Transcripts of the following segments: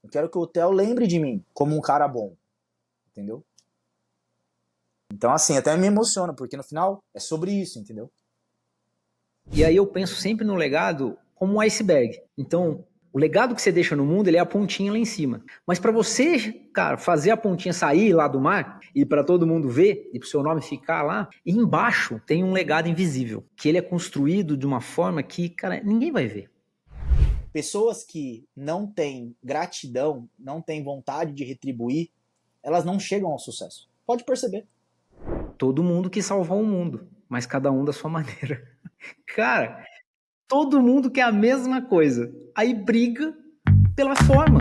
Eu quero que o hotel lembre de mim como um cara bom, entendeu? Então, assim, até me emociona, porque no final é sobre isso, entendeu? E aí eu penso sempre no legado como um iceberg. Então, o legado que você deixa no mundo, ele é a pontinha lá em cima. Mas para você, cara, fazer a pontinha sair lá do mar e para todo mundo ver e para o seu nome ficar lá, e embaixo tem um legado invisível, que ele é construído de uma forma que, cara, ninguém vai ver. Pessoas que não têm gratidão, não têm vontade de retribuir, elas não chegam ao sucesso. Pode perceber. Todo mundo quis salvar o mundo, mas cada um da sua maneira. Cara, todo mundo quer a mesma coisa. Aí briga pela forma.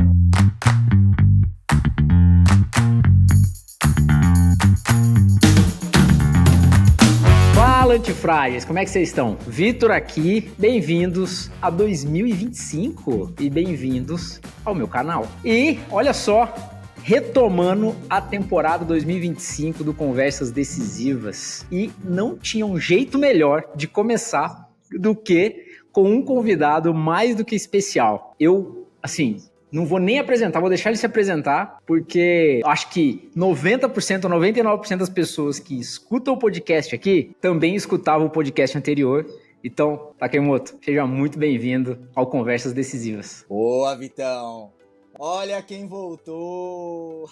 Fala, antifrágeis, como é que vocês estão? Vitor aqui, bem-vindos a 2025 e bem-vindos ao meu canal. E, olha só, retomando a temporada 2025 do Conversas Decisivas. E não tinha um jeito melhor de começar do que com um convidado mais do que especial. Eu, assim, não vou nem apresentar, vou deixar ele se apresentar, porque acho que 90% ou 99% das pessoas que escutam o podcast aqui também escutavam o podcast anterior. Então, Takemoto, seja muito bem-vindo ao Conversas Decisivas. Boa, Vitão! Olha quem voltou!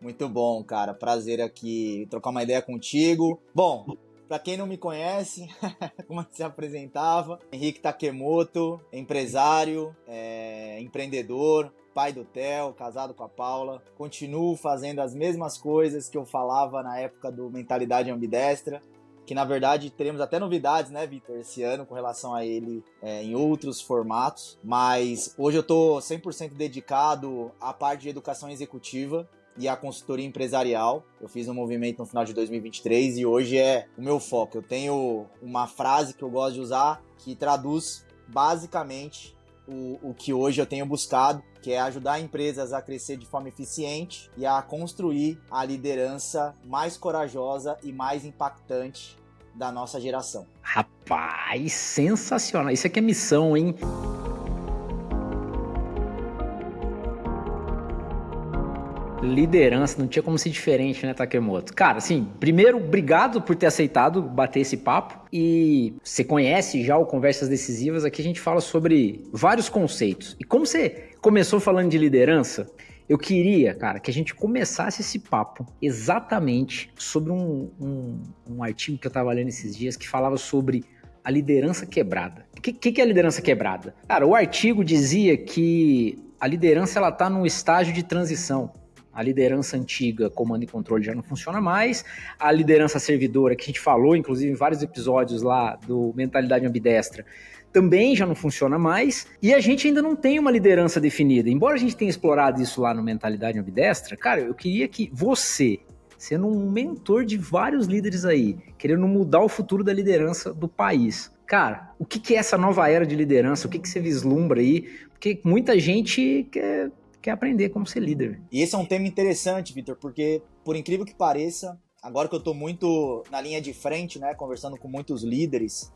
Muito bom, cara. Prazer aqui trocar uma ideia contigo. Bom, pra quem não me conhece, como se apresentava, Henrique Takemoto, empresário, empreendedor, pai do Theo, casado com a Paula. Continuo fazendo as mesmas coisas que eu falava na época do Mentalidade Ambidestra, que na verdade teremos até novidades, né, Vitor, esse ano com relação a ele em outros formatos, mas hoje eu tô 100% dedicado à parte de educação executiva e à consultoria empresarial. Eu fiz um movimento no final de 2023 e hoje é o meu foco. Eu tenho uma frase que eu gosto de usar que traduz basicamente o que hoje eu tenho buscado, que é ajudar empresas a crescer de forma eficiente e a construir a liderança mais corajosa e mais impactante da nossa geração. Rapaz, sensacional. Isso aqui é missão, hein? Liderança, não tinha como ser diferente, né, Takemoto? Cara, assim, primeiro, obrigado por ter aceitado bater esse papo. E você conhece já o Conversas Decisivas, aqui a gente fala sobre vários conceitos. E como você começou falando de liderança, eu queria, cara, que a gente começasse esse papo exatamente sobre um artigo que eu tava lendo esses dias que falava sobre a liderança quebrada. O que é a liderança quebrada? Cara, o artigo dizia que a liderança ela tá num estágio de transição. A liderança antiga, comando e controle, já não funciona mais. A liderança servidora, que a gente falou, inclusive, em vários episódios lá do Mentalidade Ambidestra, também já não funciona mais. E a gente ainda não tem uma liderança definida. Embora a gente tenha explorado isso lá no Mentalidade Ambidestra, cara, eu queria que você, sendo um mentor de vários líderes aí, querendo mudar o futuro da liderança do país, cara, o que é essa nova era de liderança? O que você vislumbra aí? Porque muita gente quer aprender como ser líder. E esse é um tema interessante, Vitor, porque, por incrível que pareça, agora que eu estou muito na linha de frente, né, conversando com muitos líderes,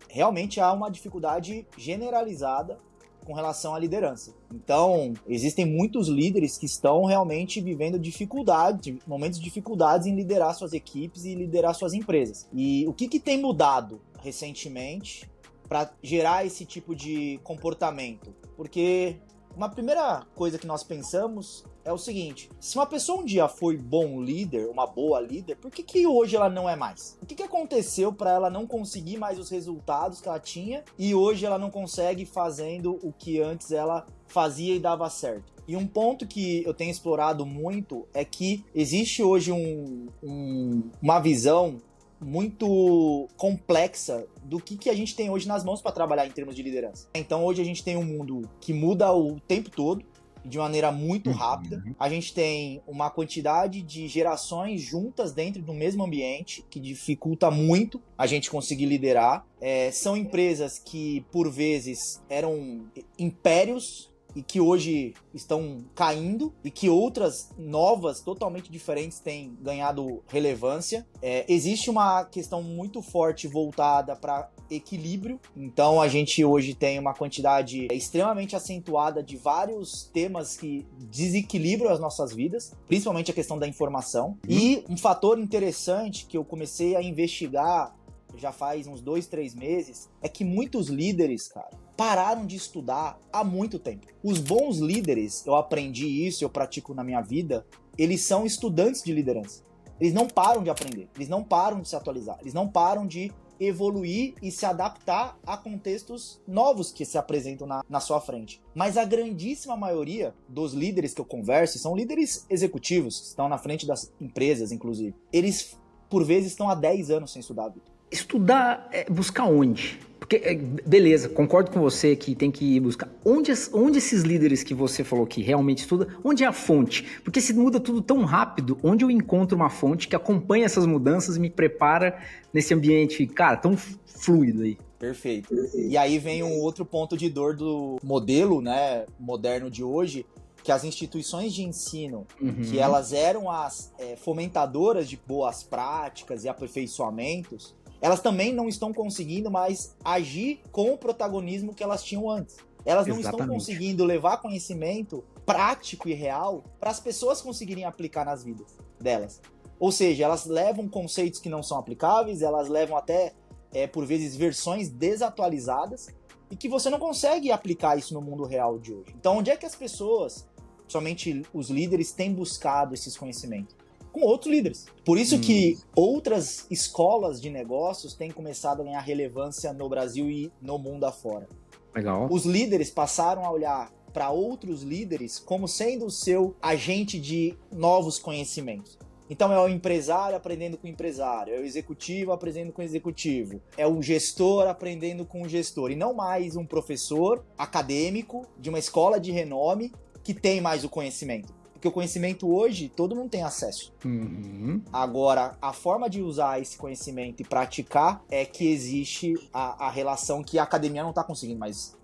realmente há uma dificuldade generalizada com relação à liderança. Então, existem muitos líderes que estão realmente vivendo momentos de dificuldades em liderar suas equipes e liderar suas empresas. E o que tem mudado recentemente para gerar esse tipo de comportamento? Porque uma primeira coisa que nós pensamos é o seguinte: se uma pessoa um dia foi bom líder, uma boa líder, por que hoje ela não é mais? O que aconteceu para ela não conseguir mais os resultados que ela tinha e hoje ela não consegue fazendo o que antes ela fazia e dava certo? E um ponto que eu tenho explorado muito é que existe hoje uma visão muito complexa do que a gente tem hoje nas mãos para trabalhar em termos de liderança. Então hoje a gente tem um mundo que muda o tempo todo, de maneira muito rápida. A gente tem uma quantidade de gerações juntas dentro do mesmo ambiente, que dificulta muito a gente conseguir liderar. São empresas que, por vezes, eram impérios e que hoje estão caindo e que outras novas, totalmente diferentes, têm ganhado relevância. Existe uma questão muito forte voltada para equilíbrio, então a gente hoje tem uma quantidade extremamente acentuada de vários temas que desequilibram as nossas vidas, principalmente a questão da informação. E um fator interessante que eu comecei a investigar já faz uns 2, 3 meses, é que muitos líderes, cara, pararam de estudar há muito tempo. Os bons líderes, eu aprendi isso, eu pratico na minha vida, eles são estudantes de liderança. Eles não param de aprender, eles não param de se atualizar, eles não param de evoluir e se adaptar a contextos novos que se apresentam na sua frente. Mas a grandíssima maioria dos líderes que eu converso, são líderes executivos, que estão na frente das empresas, inclusive, eles, por vezes, estão há 10 anos sem estudar, Vitor. Estudar, buscar onde? Porque, beleza, concordo com você que tem que buscar. Onde esses líderes que você falou que realmente estuda, onde é a fonte? Porque se muda tudo tão rápido, onde eu encontro uma fonte que acompanha essas mudanças e me prepara nesse ambiente, cara, tão fluido aí? Perfeito. E aí vem um outro ponto de dor do modelo, né, moderno de hoje, que as instituições de ensino, que elas eram as fomentadoras de boas práticas e aperfeiçoamentos, elas também não estão conseguindo mais agir com o protagonismo que elas tinham antes. Elas não estão conseguindo levar conhecimento prático e real para as pessoas conseguirem aplicar nas vidas delas. Ou seja, elas levam conceitos que não são aplicáveis, elas levam até, por vezes, versões desatualizadas e que você não consegue aplicar isso no mundo real de hoje. Então, onde é que as pessoas, somente os líderes, têm buscado esses conhecimentos? Com outros líderes. Por isso que outras escolas de negócios têm começado a ganhar relevância no Brasil e no mundo afora. Legal. Os líderes passaram a olhar para outros líderes como sendo o seu agente de novos conhecimentos. Então é o empresário aprendendo com o empresário, é o executivo aprendendo com o executivo, é o gestor aprendendo com o gestor, e não mais um professor acadêmico de uma escola de renome que tem mais o conhecimento. Porque o conhecimento hoje, todo mundo tem acesso. Agora, a forma de usar esse conhecimento e praticar é que existe a relação que a academia não está conseguindo mais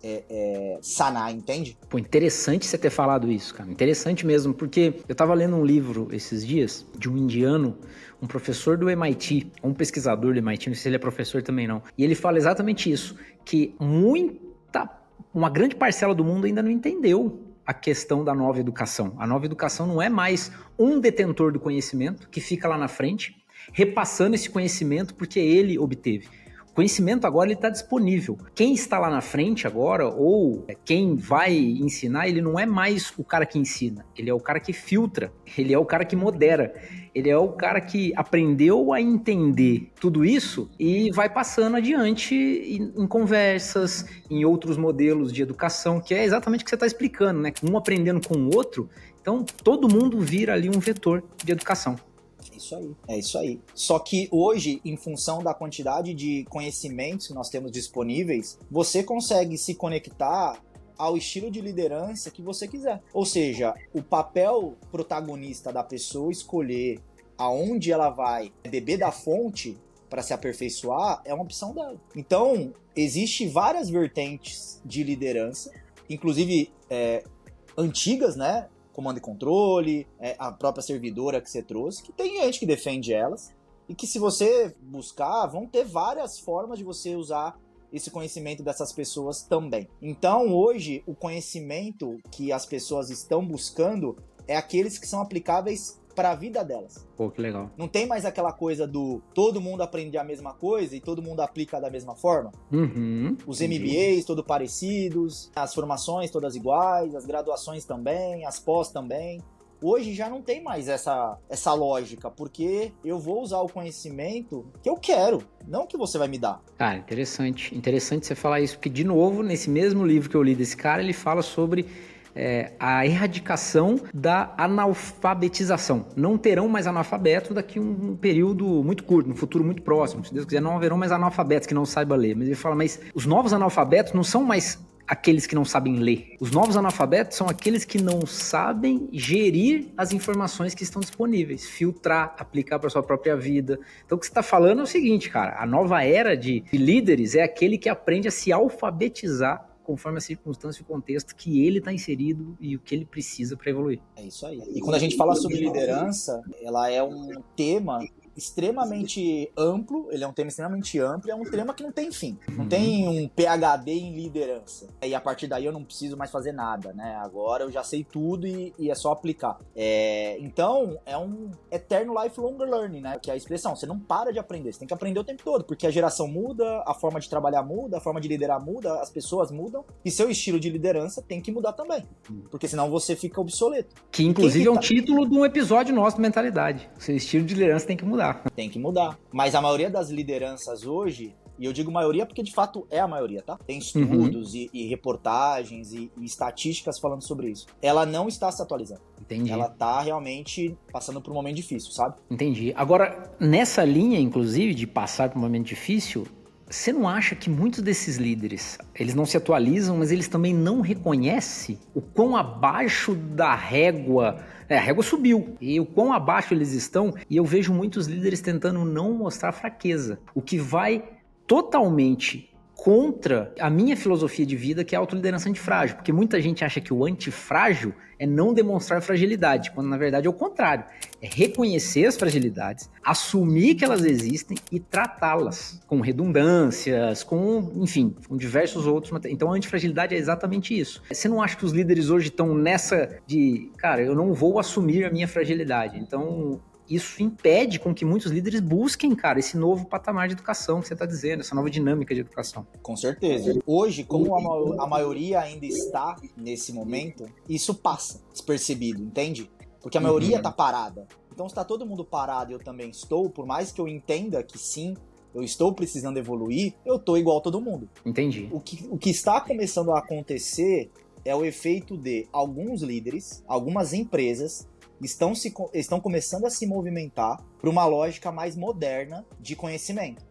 sanar, entende? Pô, interessante você ter falado isso, cara. Interessante mesmo, porque eu tava lendo um livro esses dias de um indiano, um professor do MIT, um pesquisador do MIT, não sei se ele é professor também não. E ele fala exatamente isso, que uma grande parcela do mundo ainda não entendeu a questão da nova educação. A nova educação não é mais um detentor do conhecimento que fica lá na frente, repassando esse conhecimento porque ele obteve. O conhecimento agora está disponível. Quem está lá na frente agora, ou quem vai ensinar, ele não é mais o cara que ensina, ele é o cara que filtra, ele é o cara que modera, ele é o cara que aprendeu a entender tudo isso e vai passando adiante em conversas, em outros modelos de educação, que é exatamente o que você está explicando, né? Um aprendendo com o outro, então todo mundo vira ali um vetor de educação. É isso aí. Só que hoje, em função da quantidade de conhecimentos que nós temos disponíveis, você consegue se conectar ao estilo de liderança que você quiser. Ou seja, o papel protagonista da pessoa escolher aonde ela vai beber da fonte para se aperfeiçoar é uma opção dela. Então, existe várias vertentes de liderança, inclusive antigas, né? Comando e controle, a própria servidora que você trouxe, que tem gente que defende elas, e que se você buscar, vão ter várias formas de você usar esse conhecimento dessas pessoas também. Então, hoje, o conhecimento que as pessoas estão buscando é aqueles que são aplicáveis para a vida delas. Pô, que legal. Não tem mais aquela coisa do todo mundo aprende a mesma coisa e todo mundo aplica da mesma forma. Os MBAs todos parecidos, as formações todas iguais, as graduações também, as pós também. Hoje já não tem mais essa lógica, porque eu vou usar o conhecimento que eu quero, não que você vai me dar. Cara, interessante. Interessante você falar isso, porque, de novo, nesse mesmo livro que eu li desse cara, ele fala sobre a erradicação da analfabetização. Não terão mais analfabetos daqui a um período muito curto, no futuro muito próximo. Se Deus quiser, não haverão mais analfabetos que não saibam ler. Mas ele fala, mas os novos analfabetos não são mais aqueles que não sabem ler. Os novos analfabetos são aqueles que não sabem gerir as informações que estão disponíveis, filtrar, aplicar para sua própria vida. Então, o que você está falando é o seguinte, cara, a nova era de líderes é aquele que aprende a se alfabetizar conforme a circunstância e o contexto que ele está inserido e o que ele precisa para evoluir. É isso aí. E quando a gente fala sobre liderança, ela é um tema extremamente amplo, ele é um tema extremamente amplo, é um tema que não tem fim, não tem um PhD em liderança, e a partir daí eu não preciso mais fazer nada, né, agora eu já sei tudo e é só aplicar. Então, é um eterno lifelong learning, né, que é a expressão, você não para de aprender, você tem que aprender o tempo todo, porque a geração muda, a forma de trabalhar muda, a forma de liderar muda, as pessoas mudam, e seu estilo de liderança tem que mudar também, porque senão você fica obsoleto. Que inclusive é um título de um episódio nosso do Mentalidade, seu estilo de liderança tem que mudar. Tem que mudar. Mas a maioria das lideranças hoje, e eu digo maioria porque de fato é a maioria, tá? Tem estudos e reportagens e estatísticas falando sobre isso. Ela não está se atualizando. Entendi. Ela tá realmente passando por um momento difícil, sabe? Entendi. Agora, nessa linha, inclusive, de passar por um momento difícil, você não acha que muitos desses líderes, eles não se atualizam, mas eles também não reconhecem o quão abaixo da régua... a régua subiu, e o quão abaixo eles estão, e eu vejo muitos líderes tentando não mostrar fraqueza, o que vai totalmente contra a minha filosofia de vida, que é a autoliderança antifrágil, porque muita gente acha que o antifrágil é não demonstrar fragilidade, quando na verdade é o contrário, é reconhecer as fragilidades, assumir que elas existem e tratá-las com redundâncias, enfim, com diversos outros. Então a antifragilidade é exatamente isso. Você não acha que os líderes hoje estão nessa de, cara, eu não vou assumir a minha fragilidade, então... Isso impede com que muitos líderes busquem, cara, esse novo patamar de educação que você está dizendo, essa nova dinâmica de educação. Com certeza. Hoje, como a maioria ainda está nesse momento, isso passa despercebido, entende? Porque a maioria está parada. Então, se está todo mundo parado e eu também estou, por mais que eu entenda que sim, eu estou precisando evoluir, eu estou igual a todo mundo. Entendi. O que está começando a acontecer é o efeito de alguns líderes, algumas empresas, estão começando a se movimentar para uma lógica mais moderna de conhecimento.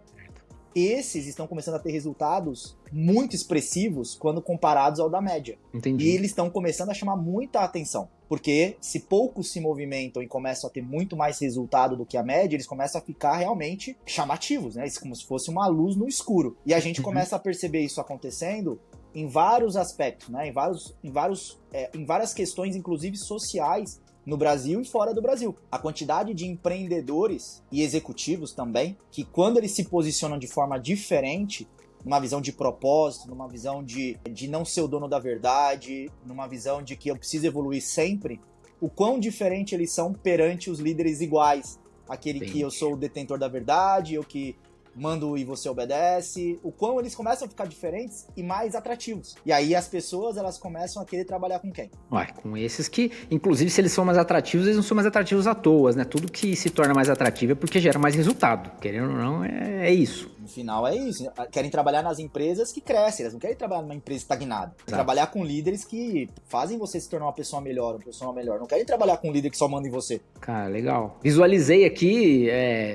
Esses estão começando a ter resultados muito expressivos quando comparados ao da média. Entendi. E eles estão começando a chamar muita atenção, porque se poucos se movimentam e começam a ter muito mais resultado do que a média, eles começam a ficar realmente chamativos, né? Isso como se fosse uma luz no escuro. E a gente começa a perceber isso acontecendo em vários aspectos, né? Em várias questões, inclusive sociais, no Brasil e fora do Brasil. A quantidade de empreendedores e executivos também, que quando eles se posicionam de forma diferente, numa visão de propósito, numa visão de não ser o dono da verdade, numa visão de que eu preciso evoluir sempre, o quão diferente eles são perante os líderes iguais. Aquele que eu sou o detentor da verdade, eu que mando e você obedece, o quão eles começam a ficar diferentes e mais atrativos. E aí as pessoas, elas começam a querer trabalhar com quem? Ué, com esses que, inclusive, se eles são mais atrativos, eles não são mais atrativos à toa, né? Tudo que se torna mais atrativo é porque gera mais resultado. Querendo ou não, é isso. No final é isso. Querem trabalhar nas empresas que crescem, eles não querem trabalhar numa empresa estagnada. Exato. Trabalhar com líderes que fazem você se tornar uma pessoa melhor, uma pessoa melhor. Não querem trabalhar com um líder que só manda em você. Cara, legal. Visualizei aqui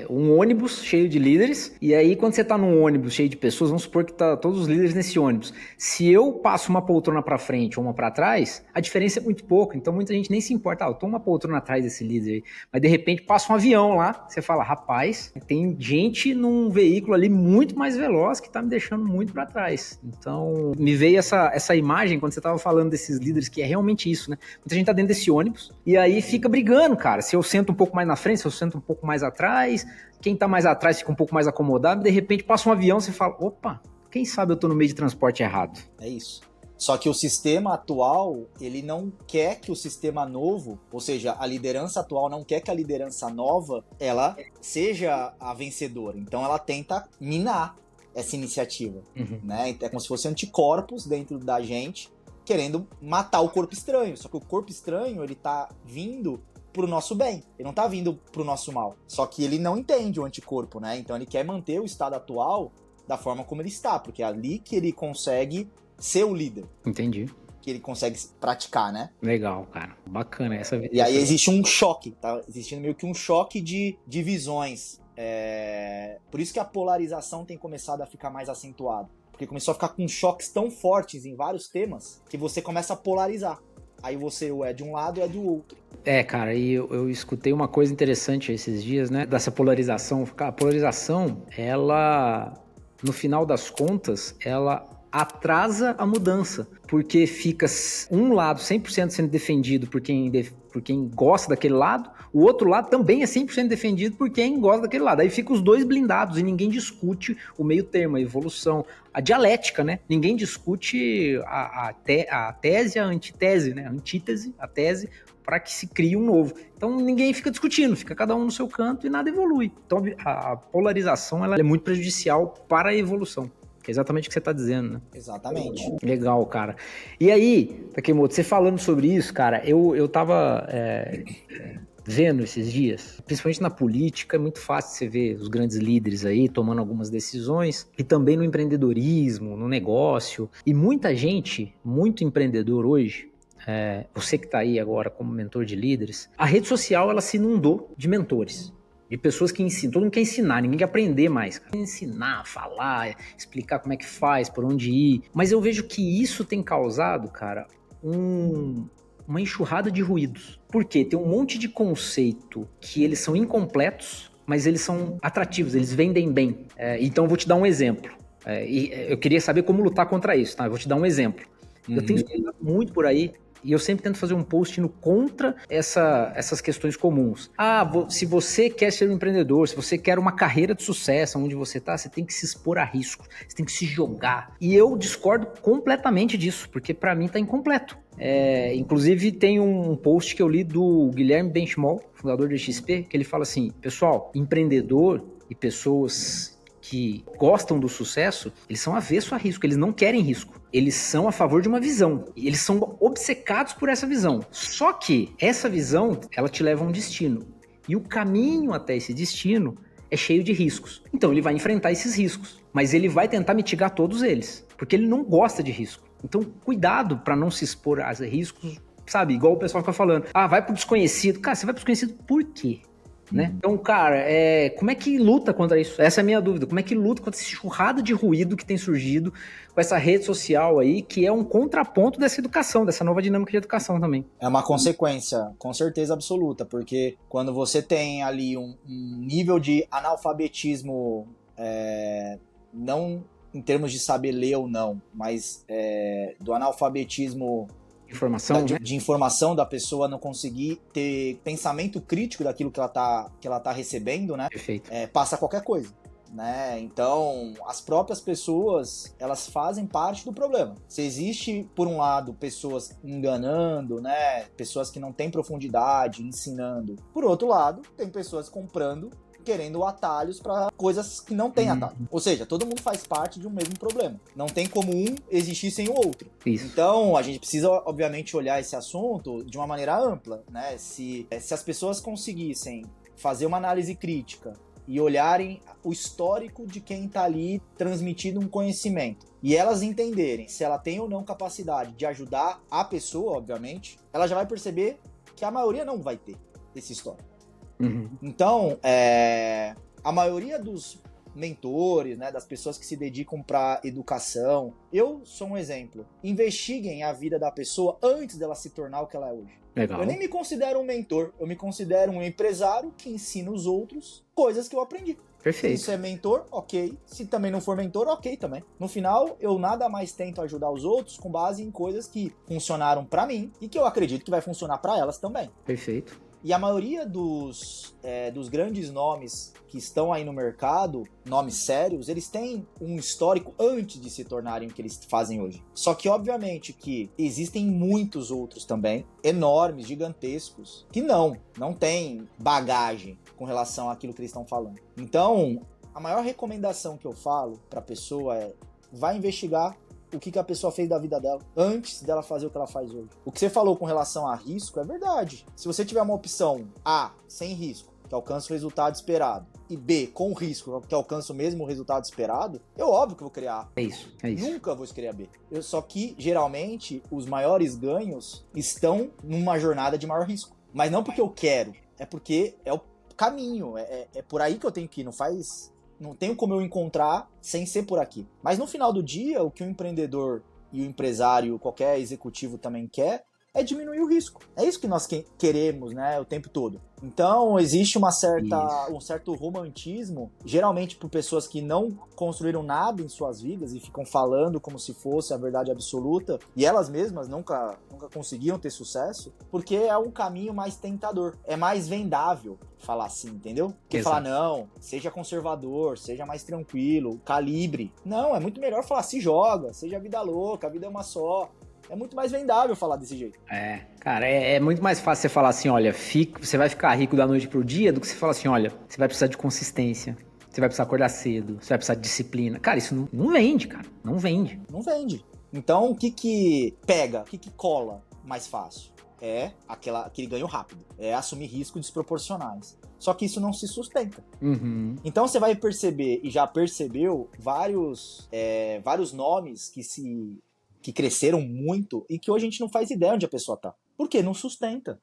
um ônibus cheio de líderes, e aí quando você tá num ônibus cheio de pessoas, vamos supor que tá todos os líderes nesse ônibus. Se eu passo uma poltrona pra frente ou uma pra trás, a diferença é muito pouca, então muita gente nem se importa. Eu tô uma poltrona atrás desse líder aí, mas de repente passa um avião lá, você fala, rapaz, tem gente num veículo ali muito mais veloz que tá me deixando muito pra trás. Então, me veio essa imagem quando você tava falando desses líderes, que é realmente isso, né? Muita gente tá dentro desse ônibus e aí fica brigando, cara. Se eu sento um pouco mais na frente, se eu sento um pouco mais atrás, quem tá mais atrás fica um pouco mais acomodado, e de repente passa um avião, você fala, opa, quem sabe eu tô no meio de transporte errado. É isso. Só que o sistema atual, ele não quer que o sistema novo, ou seja, a liderança atual não quer que a liderança nova, ela seja a vencedora. Então ela tenta minar essa iniciativa, né? É como se fosse anticorpos dentro da gente, querendo matar o corpo estranho. Só que o corpo estranho, ele tá vindo pro nosso bem, ele não tá vindo pro nosso mal. Só que ele não entende o anticorpo, né? Então ele quer manter o estado atual da forma como ele está, porque é ali que ele consegue ser o líder. Entendi. Que ele consegue praticar, né? Legal, cara. Bacana essa. E aí existe um choque, tá existindo meio que um choque de visões. Por isso que a polarização tem começado a ficar mais acentuada. Porque começou a ficar com choques tão fortes em vários temas que você começa a polarizar. Aí você ou é de um lado ou é do outro. Cara, e eu escutei uma coisa interessante esses dias, né? Dessa polarização. A polarização, ela, no final das contas, ela atrasa a mudança, porque fica um lado 100% sendo defendido por quem gosta daquele lado, o outro lado também é 100% defendido por quem gosta daquele lado. Aí fica os dois blindados e ninguém discute o meio termo, a evolução, a dialética, né? Ninguém discute a tese, a antítese, né? A antítese, a tese, para que se crie um novo. Então ninguém fica discutindo, fica cada um no seu canto e nada evolui. Então a polarização ela é muito prejudicial para a evolução. Que é exatamente o que você está dizendo, né? Exatamente. Legal, cara. E aí, Takemoto, você falando sobre isso, cara, eu tava vendo esses dias, principalmente na política, é muito fácil você ver os grandes líderes aí tomando algumas decisões, e também no empreendedorismo, no negócio, e muita gente, muito empreendedor hoje, você que está aí agora como mentor de líderes, a rede social ela se inundou de mentores. De pessoas que ensinam, todo mundo quer ensinar, ninguém quer aprender mais. Quer ensinar, falar, explicar como é que faz, por onde ir. Mas eu vejo que isso tem causado, cara, uma enxurrada de ruídos. Por quê? Tem um monte de conceito que eles são incompletos, mas eles são atrativos, eles vendem bem. Então eu vou te dar um exemplo. E eu queria saber como lutar contra isso, tá? Eu vou te dar um exemplo. Eu tenho estudado muito por aí, e eu sempre tento fazer um post indo contra essas questões comuns. Se você quer ser um empreendedor, se você quer uma carreira de sucesso onde você está, você tem que se expor a risco, você tem que se jogar. E eu discordo completamente disso, porque para mim está incompleto. Inclusive tem um post que eu li do Guilherme Benchimol, fundador da XP, que ele fala assim, pessoal, empreendedor e pessoas que gostam do sucesso, eles são avesso a risco, eles não querem risco. Eles são a favor de uma visão. Eles são obcecados por essa visão. Só que essa visão, ela te leva a um destino. E o caminho até esse destino é cheio de riscos. Então ele vai enfrentar esses riscos. Mas ele vai tentar mitigar todos eles. Porque ele não gosta de risco. Então cuidado para não se expor a riscos, sabe? Igual o pessoal fica falando. Vai pro desconhecido. Cara, você vai pro desconhecido por quê? Né? Então, cara, como é que luta contra isso? Essa é a minha dúvida. Como é que luta contra essa enxurrada de ruído que tem surgido com essa rede social aí, que é um contraponto dessa educação, dessa nova dinâmica de educação também? É uma consequência, com certeza absoluta, porque quando você tem ali um nível de analfabetismo, não em termos de saber ler ou não, mas do analfabetismo informação, de informação da pessoa não conseguir ter pensamento crítico daquilo que ela tá recebendo, né? Perfeito. Passa qualquer coisa, né? Então, as próprias pessoas, elas fazem parte do problema. Se existe, por um lado, pessoas enganando, né? Pessoas que não têm profundidade, ensinando. Por outro lado, tem pessoas comprando, querendo atalhos para coisas que não tem atalho. Ou seja, todo mundo faz parte de um mesmo problema. Não tem como um existir sem o outro. Isso. Então, a gente precisa, obviamente, olhar esse assunto de uma maneira ampla, né? Se as pessoas conseguissem fazer uma análise crítica e olharem o histórico de quem está ali transmitindo um conhecimento, e elas entenderem se ela tem ou não capacidade de ajudar a pessoa, obviamente, ela já vai perceber que a maioria não vai ter esse histórico. Então, a maioria dos mentores, né, das pessoas que se dedicam para educação, eu sou um exemplo. Investiguem a vida da pessoa antes dela se tornar o que ela é hoje. Legal. Eu nem me considero um mentor, eu me considero um empresário que ensina os outros coisas que eu aprendi. Perfeito. Se isso é mentor, ok. Se também não for mentor, ok também. No final, eu nada mais tento ajudar os outros com base em coisas que funcionaram para mim e que eu acredito que vai funcionar para elas também. Perfeito. E a maioria dos grandes nomes que estão aí no mercado, nomes sérios, eles têm um histórico antes de se tornarem o que eles fazem hoje. Só que, obviamente, que existem muitos outros também, enormes, gigantescos, que não têm bagagem com relação àquilo que eles estão falando. Então, a maior recomendação que eu falo para a pessoa é: vai investigar o que a pessoa fez da vida dela antes dela fazer o que ela faz hoje. O que você falou com relação a risco é verdade. Se você tiver uma opção A, sem risco, que alcança o resultado esperado, e B, com risco, que alcança o mesmo resultado esperado, eu óbvio que vou criar A. É isso. Nunca vou escolher a B. Só que, geralmente, os maiores ganhos estão numa jornada de maior risco. Mas não porque eu quero, é porque é o caminho, é por aí que eu tenho que ir, não tenho como eu encontrar sem ser por aqui. Mas no final do dia, o que o empreendedor e o empresário, qualquer executivo também quer, é diminuir o risco. É isso que nós queremos, né, o tempo todo. Então, existe um certo romantismo, geralmente por pessoas que não construíram nada em suas vidas e ficam falando como se fosse a verdade absoluta, e elas mesmas nunca conseguiam ter sucesso, porque é um caminho mais tentador, é mais vendável falar assim, entendeu? Que falar, não, seja conservador, seja mais tranquilo, calibre. Não, é muito melhor falar, se joga, seja vida louca, a vida é uma só. É muito mais vendável falar desse jeito. Cara, é muito mais fácil você falar assim, olha, você vai ficar rico da noite pro dia, do que você falar assim, olha, você vai precisar de consistência, você vai precisar acordar cedo, você vai precisar de disciplina. Cara, isso não vende, cara, não vende. Não vende. Então, o que pega, o que cola mais fácil? É aquele ganho rápido, é assumir riscos desproporcionais. Só que isso não se sustenta. Uhum. Então você vai perceber, e já percebeu, vários nomes que cresceram muito e que hoje a gente não faz ideia onde a pessoa tá. Por quê? Não sustenta.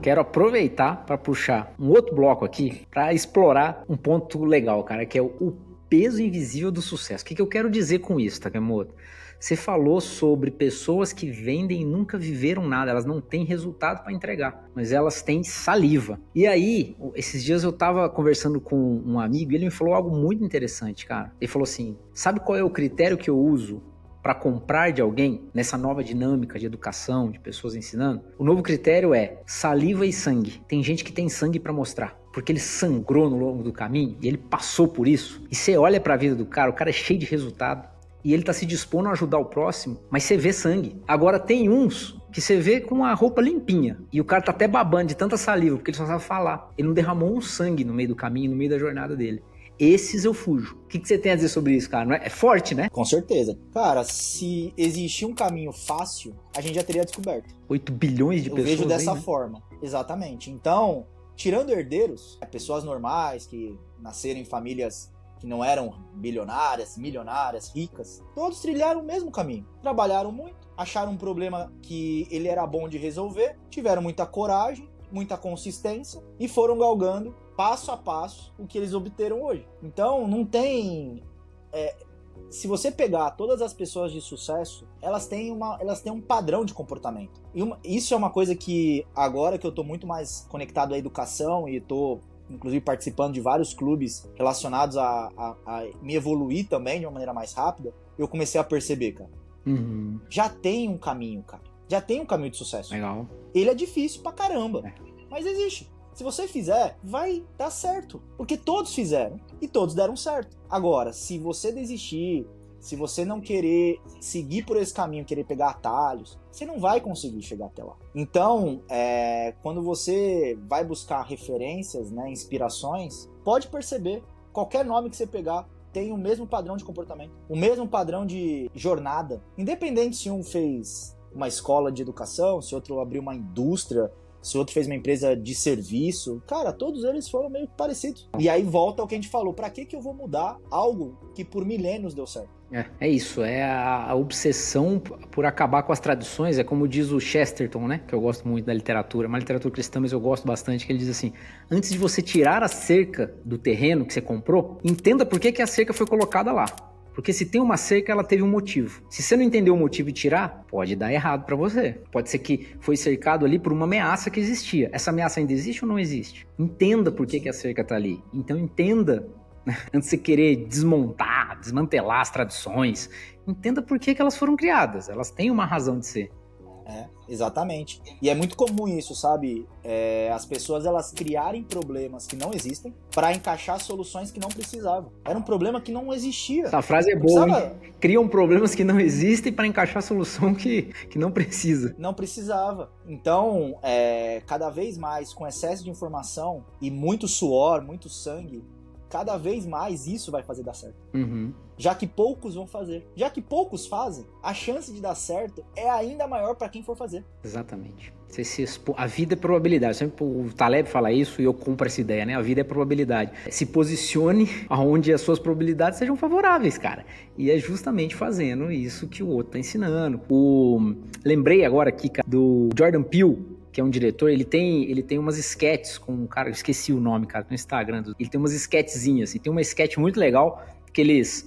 Quero aproveitar para puxar um outro bloco aqui para explorar um ponto legal, cara, que é o peso invisível do sucesso. O que eu quero dizer com isso, Takemoto? Você falou sobre pessoas que vendem e nunca viveram nada, elas não têm resultado para entregar, mas elas têm saliva. E aí, esses dias eu tava conversando com um amigo e ele me falou algo muito interessante, cara. Ele falou assim, sabe qual é o critério que eu uso para comprar de alguém nessa nova dinâmica de educação, de pessoas ensinando? O novo critério é saliva e sangue. Tem gente que tem sangue para mostrar, porque ele sangrou no longo do caminho e ele passou por isso. E você olha para a vida do cara, o cara é cheio de resultado. E ele tá se dispondo a ajudar o próximo, mas você vê sangue. Agora tem uns que você vê com a roupa limpinha, e o cara tá até babando de tanta saliva, porque ele só sabe falar. Ele não derramou um sangue no meio do caminho, no meio da jornada dele. Esses eu fujo. O que você tem a dizer sobre isso, cara? Não é forte, né? Com certeza. Cara, se existir um caminho fácil, a gente já teria descoberto. 8 bilhões de pessoas. Eu vejo dessa aí, né? forma. Exatamente. Então, tirando herdeiros, pessoas normais que nasceram em famílias que não eram bilionárias, milionárias, ricas, todos trilharam o mesmo caminho. Trabalharam muito, acharam um problema que ele era bom de resolver, tiveram muita coragem, muita consistência e foram galgando passo a passo o que eles obteram hoje. Então, não tem... se você pegar todas as pessoas de sucesso, elas têm um padrão de comportamento. E isso é uma coisa que, agora que eu estou muito mais conectado à educação e estou inclusive participando de vários clubes relacionados a me evoluir também de uma maneira mais rápida, eu comecei a perceber, cara. Uhum. Já tem um caminho, cara. Já tem um caminho de sucesso. Legal. Ele é difícil pra caramba, mas existe. Se você fizer, vai dar certo. Porque todos fizeram e todos deram certo. Agora, se você desistir, se você não querer seguir por esse caminho, querer pegar atalhos, você não vai conseguir chegar até lá. Então, quando você vai buscar referências, né, inspirações, pode perceber, qualquer nome que você pegar tem o mesmo padrão de comportamento, o mesmo padrão de jornada. Independente se um fez uma escola de educação, se outro abriu uma indústria, se outro fez uma empresa de serviço, cara, todos eles foram meio parecidos. E aí volta ao que a gente falou, pra que eu vou mudar algo que por milênios deu certo? É isso, é a obsessão por acabar com as tradições, é como diz o Chesterton, né, que eu gosto muito da literatura, uma literatura cristã, mas eu gosto bastante, que ele diz assim, antes de você tirar a cerca do terreno que você comprou, entenda por que a cerca foi colocada lá. Porque se tem uma cerca, ela teve um motivo. Se você não entender o motivo e tirar, pode dar errado para você. Pode ser que foi cercado ali por uma ameaça que existia. Essa ameaça ainda existe ou não existe? Entenda por que a cerca tá ali. Então entenda, antes de você querer desmantelar as tradições, entenda por que elas foram criadas. Elas têm uma razão de ser. Exatamente. E é muito comum isso, sabe? As pessoas, elas criarem problemas que não existem para encaixar soluções que não precisavam. Era um problema que não existia. Essa frase é boa, hein? Criam problemas que não existem para encaixar solução que não precisa. Não precisava. Então, cada vez mais, com excesso de informação e muito suor, muito sangue, cada vez mais isso vai fazer dar certo. Uhum. Já que poucos vão fazer. Já que poucos fazem, a chance de dar certo é ainda maior para quem for fazer. Exatamente. A vida é probabilidade. Sempre o Taleb fala isso e eu compro essa ideia, né? A vida é probabilidade. Se posicione onde as suas probabilidades sejam favoráveis, cara. E é justamente fazendo isso que o outro tá ensinando. Lembrei agora aqui, cara, do Jordan Peele, que é um diretor, ele tem umas sketches com um cara, eu esqueci o nome, cara, no Instagram. Ele tem umas sketchzinhas, e tem uma sketch muito legal, que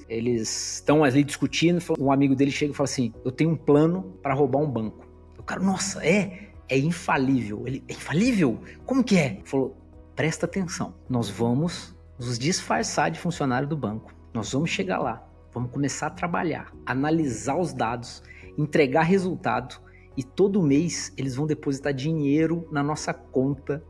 eles estão ali discutindo, um amigo dele chega e fala assim, eu tenho um plano para roubar um banco. O cara, nossa, é infalível. Ele, é infalível? Como que é? Ele falou, presta atenção, nós vamos nos disfarçar de funcionário do banco, nós vamos chegar lá, vamos começar a trabalhar, analisar os dados, entregar resultado e todo mês eles vão depositar dinheiro na nossa conta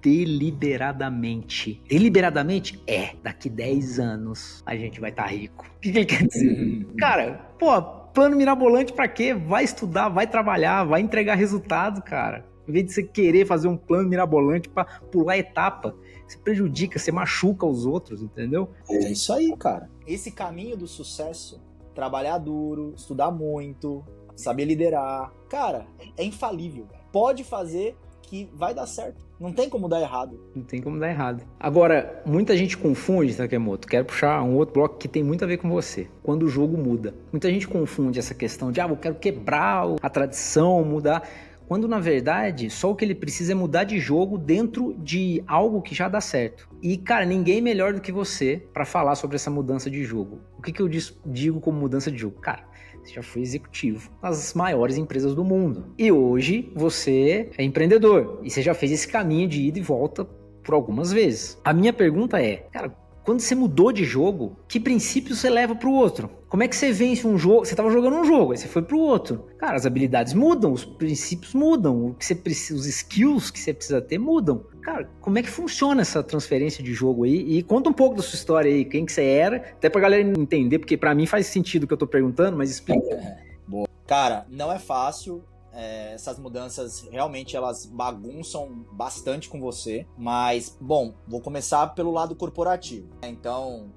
deliberadamente. Deliberadamente? Daqui 10 anos a gente vai estar rico. O que ele quer dizer? Cara, pô, plano mirabolante pra quê? Vai estudar, vai trabalhar, vai entregar resultado, cara. Em vez de você querer fazer um plano mirabolante pra pular etapa, você prejudica, você machuca os outros, entendeu? É isso aí, cara. Esse caminho do sucesso, trabalhar duro, estudar muito, saber liderar, cara, é infalível. Pode fazer que vai dar certo. Não tem como dar errado. Não tem como dar errado. Agora, muita gente confunde, Takemoto, quero puxar um outro bloco que tem muito a ver com você. Quando o jogo muda. Muita gente confunde essa questão de, eu quero quebrar a tradição, mudar. Quando, na verdade, só o que ele precisa é mudar de jogo dentro de algo que já dá certo. E, cara, ninguém melhor do que você para falar sobre essa mudança de jogo. O que eu digo como mudança de jogo? Cara, você já foi executivo nas maiores empresas do mundo. E hoje você é empreendedor. E você já fez esse caminho de ida e volta por algumas vezes. A minha pergunta é, cara, quando você mudou de jogo, que princípio você leva pro outro? Como é que você vence um jogo? Você estava jogando um jogo, aí você foi pro outro. Cara, as habilidades mudam, os princípios mudam, o que você precisa, os skills que você precisa ter mudam. Cara, como é que funciona essa transferência de jogo aí? E conta um pouco da sua história aí, quem que você era, até pra galera entender, porque pra mim faz sentido o que eu tô perguntando, mas explica. Boa. Cara, não é fácil. Essas mudanças realmente elas bagunçam bastante com você, mas, bom, vou começar pelo lado corporativo. Então,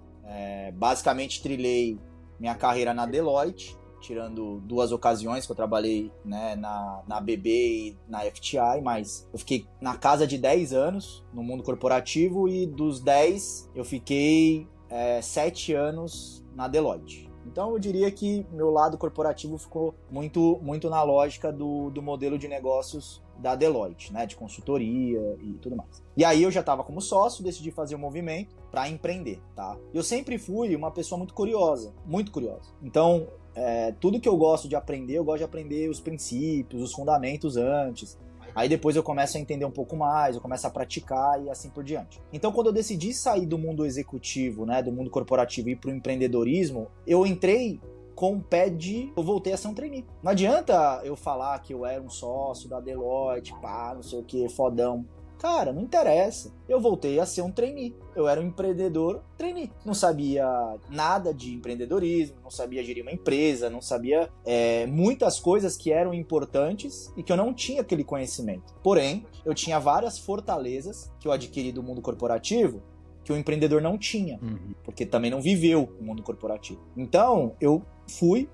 basicamente trilhei minha carreira na Deloitte, tirando 2 ocasiões que eu trabalhei, né, na BB e na FTI, mas eu fiquei na casa de 10 anos no mundo corporativo e dos 10 eu fiquei 7 anos na Deloitte. Então eu diria que meu lado corporativo ficou muito na lógica do modelo de negócios da Deloitte, né, de consultoria e tudo mais. E aí eu já estava como sócio, decidi fazer um movimento para empreender, tá? Eu sempre fui uma pessoa muito curiosa. Então, tudo que eu gosto de aprender, eu gosto de aprender os princípios, os fundamentos antes. Aí depois eu começo a entender um pouco mais, eu começo a praticar e assim por diante. Então quando eu decidi sair do mundo executivo, né, do mundo corporativo e ir pro empreendedorismo, eu entrei com o pé de... eu voltei a ser um trainee. Não adianta eu falar que eu era um sócio da Deloitte, não sei o que, fodão. Cara, não interessa. Eu voltei a ser um trainee. Eu era um empreendedor trainee. Não sabia nada de empreendedorismo, não sabia gerir uma empresa, não sabia muitas coisas que eram importantes e que eu não tinha aquele conhecimento. Porém, eu tinha várias fortalezas que eu adquiri do mundo corporativo que o empreendedor não tinha, porque também não viveu o mundo corporativo. Então, eu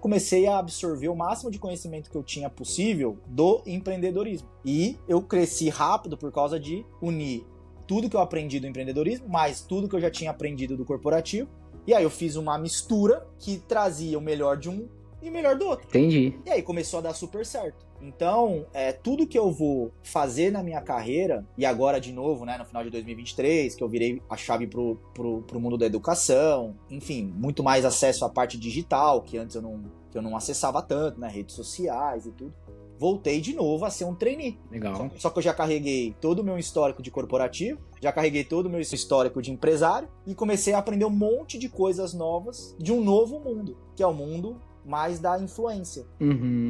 comecei a absorver o máximo de conhecimento que eu tinha possível do empreendedorismo. E eu cresci rápido por causa de unir tudo que eu aprendi do empreendedorismo, mais tudo que eu já tinha aprendido do corporativo. E aí eu fiz uma mistura que trazia o melhor de um e o melhor do outro. Entendi. E aí começou a dar super certo. Então, tudo que eu vou fazer na minha carreira, e agora de novo, né, no final de 2023, que eu virei a chave pro mundo da educação, enfim, muito mais acesso à parte digital, que antes eu não acessava tanto, né, redes sociais e tudo. Voltei de novo a ser um trainee. Legal. Só que eu já carreguei todo o meu histórico de corporativo, já carreguei todo o meu histórico de empresário e comecei a aprender um monte de coisas novas de um novo mundo, que é o mundo mais da influência,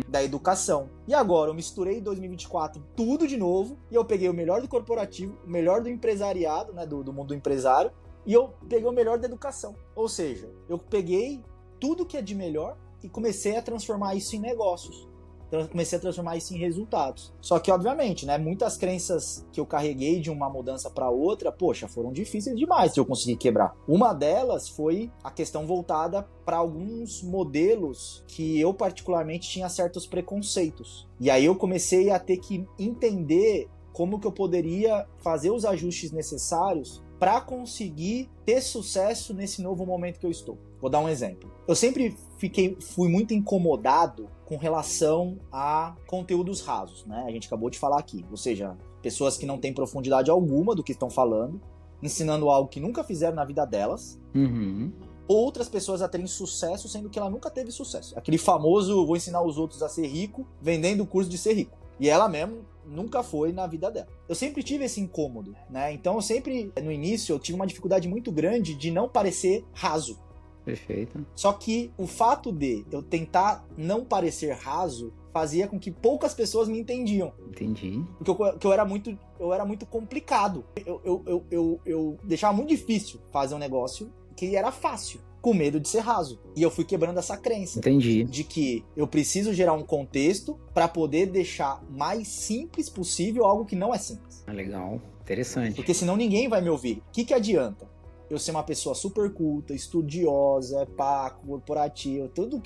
da educação. E agora eu misturei em 2024 tudo de novo e eu peguei o melhor do corporativo, o melhor do empresariado, né, do mundo do empresário, e eu peguei o melhor da educação. Ou seja, eu peguei tudo que é de melhor e comecei a transformar isso em negócios. Então eu comecei a transformar isso em resultados. Só que, obviamente, né, muitas crenças que eu carreguei de uma mudança para outra, poxa, foram difíceis demais de eu conseguir quebrar. Uma delas foi a questão voltada para alguns modelos que eu particularmente tinha certos preconceitos. E aí eu comecei a ter que entender como que eu poderia fazer os ajustes necessários para conseguir ter sucesso nesse novo momento que eu estou. Vou dar um exemplo. Eu sempre fui muito incomodado com relação a conteúdos rasos, né? A gente acabou de falar aqui. Ou seja, pessoas que não têm profundidade alguma do que estão falando, ensinando algo que nunca fizeram na vida delas. outras pessoas a terem sucesso, sendo que ela nunca teve sucesso. Aquele famoso, vou ensinar os outros a ser rico, vendendo o curso de ser rico. E ela mesmo nunca foi na vida dela. Eu sempre tive esse incômodo, né? Então eu sempre, no início, eu tive uma dificuldade muito grande de não parecer raso. Perfeito. Só que o fato de eu tentar não parecer raso fazia com que poucas pessoas me entendiam. Entendi. Porque eu era muito complicado. Eu deixava muito difícil fazer um negócio que era fácil, com medo de ser raso. E eu fui quebrando essa crença. Entendi. De que eu preciso gerar um contexto para poder deixar mais simples possível algo que não é simples. Legal. Interessante. Porque senão ninguém vai me ouvir. O que adianta eu ser uma pessoa super culta, estudiosa, corporativa, tudo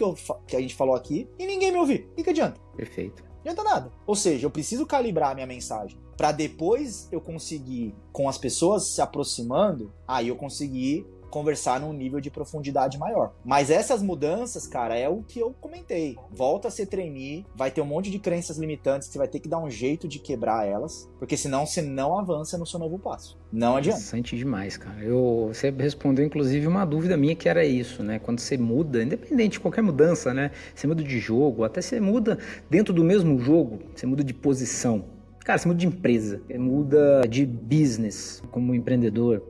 que a gente falou aqui, e ninguém me ouvir? O que adianta? Perfeito. Não adianta nada. Ou seja, eu preciso calibrar a minha mensagem para depois eu conseguir, com as pessoas se aproximando, aí eu conseguir conversar num nível de profundidade maior. Mas essas mudanças, cara, é o que eu comentei. Volta a ser trainee, vai ter um monte de crenças limitantes que você vai ter que dar um jeito de quebrar elas, porque senão você não avança no seu novo passo. Não adianta. Interessante demais, cara. Você respondeu, inclusive, uma dúvida minha que era isso, né? Quando você muda, independente de qualquer mudança, né? Você muda de jogo, até você muda dentro do mesmo jogo, você muda de posição. Cara, você muda de empresa, você muda de business como empreendedor.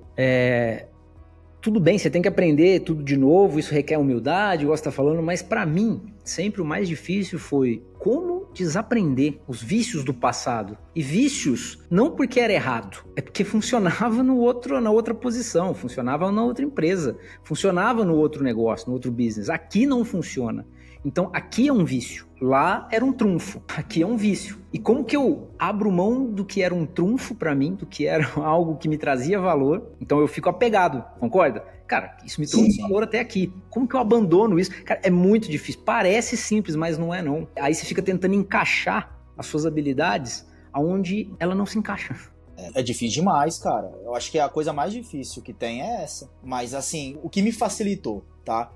Tudo bem, você tem que aprender tudo de novo, isso requer humildade, igual você tá falando, mas pra mim, sempre o mais difícil foi como desaprender os vícios do passado. E vícios não porque era errado, é porque funcionava na outra posição, funcionava na outra empresa, funcionava no outro negócio, no outro business. Aqui não funciona. Então, aqui é um vício. Lá era um trunfo. Aqui é um vício. E como que eu abro mão do que era um trunfo pra mim, do que era algo que me trazia valor? Então, eu fico apegado, concorda? Cara, isso me trouxe valor até aqui. Como que eu abandono isso? Cara, é muito difícil. Parece simples, mas não é não. Aí você fica tentando encaixar as suas habilidades aonde ela não se encaixa. É difícil demais, cara. Eu acho que a coisa mais difícil que tem é essa. Mas, assim, o que me facilitou, tá?